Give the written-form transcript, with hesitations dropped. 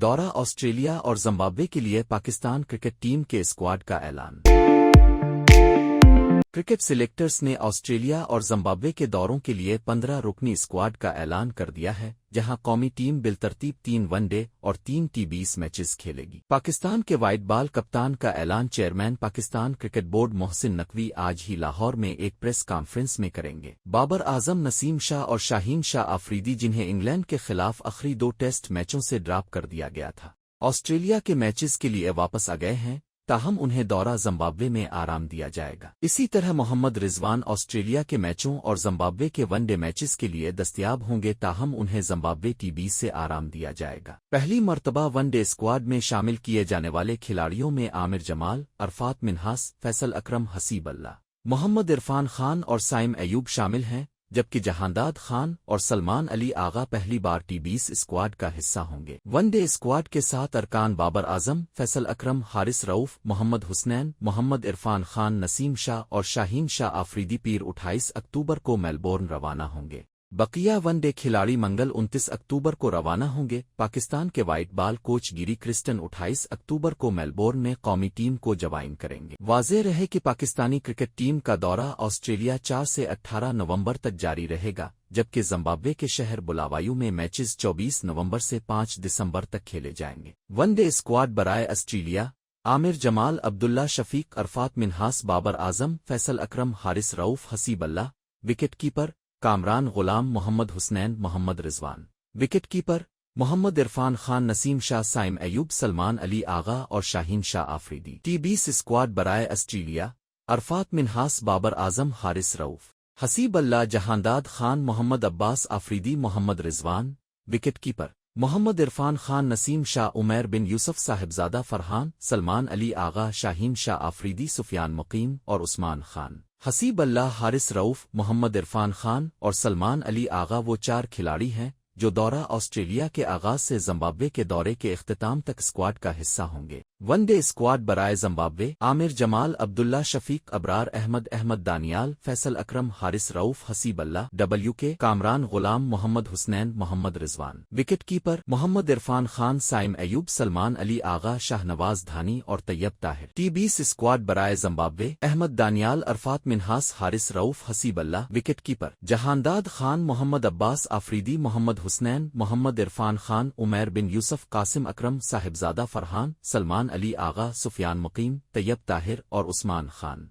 دورہ آسٹریلیا اور زمبابوے کے لیے پاکستان کرکٹ ٹیم کے اسکواڈ کا اعلان۔ کرکٹ سلیکٹرز نے آسٹریلیا اور زمبابوے کے دوروں کے لیے 15 رکنی اسکواڈ کا اعلان کر دیا ہے، جہاں قومی ٹیم بالترتیب 3 ون ڈے اور 3 T20 میچز کھیلے گی۔ پاکستان کے وائٹ بال کپتان کا اعلان chairman Pakistan cricket board Mohsin Naqvi آج ہی لاہور میں ایک پریس کانفرنس میں کریں گے۔ بابر اعظم، نسیم شاہ اور شاہین شاہ آفریدی، جنہیں انگلینڈ کے خلاف آخری 2 ٹیسٹ میچوں سے ڈراپ کر دیا گیا تھا، آسٹریلیا کے میچز کے لیے واپس آ گئے ہیں، تاہم انہیں دورہ زمبابوے میں آرام دیا جائے گا۔ اسی طرح محمد رضوان آسٹریلیا کے میچوں اور زمبابوے کے ون ڈے میچز کے لیے دستیاب ہوں گے، تاہم انہیں زمبابوے T20 سے آرام دیا جائے گا۔ پہلی مرتبہ ون ڈے اسکواڈ میں شامل کیے جانے والے کھلاڑیوں میں عامر جمال، عرفات منہاس، فیصل اکرم، حسیب اللہ، محمد عرفان خان اور سائم ایوب شامل ہیں، جبکہ جہانداد خان اور سلمان علی آغا پہلی بار T20 اسکواڈ کا حصہ ہوں گے۔ ون ڈے اسکواڈ کے ساتھ ارکان بابر اعظم، فیصل اکرم، حارث رؤف، محمد حسنین، محمد عرفان خان، نسیم شاہ اور شاہین شاہ آفریدی پیر 28 اکتوبر کو میلبورن روانہ ہوں گے۔ بقیہ ون ڈے کھلاڑی منگل 29 اکتوبر کو روانہ ہوں گے۔ پاکستان کے وائٹ بال کوچ گیری کرسٹن 28 اکتوبر کو میلبورن میں قومی ٹیم کو جوائن کریں گے۔ واضح رہے کہ پاکستانی کرکٹ ٹیم کا دورہ آسٹریلیا 4 سے 18 نومبر تک جاری رہے گا، جبکہ زمبابوے کے شہر بلاوایو میں میچز 24 نومبر سے 5 دسمبر تک کھیلے جائیں گے۔ ون ڈے اسکواڈ برائے آسٹریلیا: عامر جمال، عبداللہ شفیق، عرفات منہاس، بابر اعظم، فیصل اکرم، حارث رؤف، حسیب اللہ، وکٹ کیپر کامران غلام، محمد حسنین، محمد رضوان، وکٹ کیپر محمد عرفان خان، نسیم شاہ، سائم ایوب، سلمان علی آغا اور شاہین شاہ آفریدی۔ T20 اسکواڈ برائے آسٹریلیا: عرفات منہاس، بابر اعظم، حارث رؤف، حسیب اللہ، جہانداد خان، محمد عباس آفریدی، محمد رضوان، وکٹ کیپر محمد عرفان خان، نسیم شاہ، عمیر بن یوسف، صاحبزادہ فرحان، سلمان علی آغا، شاہین شاہ آفریدی، سفیان مقیم اور عثمان خان، حسیب اللہ، حارث رؤف، محمد عرفان خان اور سلمان علی آغا وہ 4 کھلاڑی ہیں جو دورہ آسٹریلیا کے آغاز سے زمبابوے کے دورے کے اختتام تک اسکواڈ کا حصہ ہوں گے۔ ون ڈے اسکواڈ برائے زمبابوے: عامر جمال، عبداللہ شفیق، ابرار احمد دانیال، فیصل اکرم، حارث رؤف، حسیب اللہ، WK کامران غلام، محمد حسنین، محمد رضوان، وکٹ کیپر محمد عرفان خان، سائم ایوب، سلمان علی آغا، شاہ نواز دھانی اور طیب طاہر۔ T20 اسکواڈ برائے زمبابوے: احمد دانیال، عرفات منہاس، حارث رؤف، حسیب اللہ، وکٹ کیپر جہانداد خان، محمد عباس آفریدی، محمد حسنین، محمد عرفان خان، عمیر بن یوسف، قاسم اکرم، صاحبزادہ فرحان، سلمان علی آغا، سفیان مقیم، طیب طاہر اور عثمان خان۔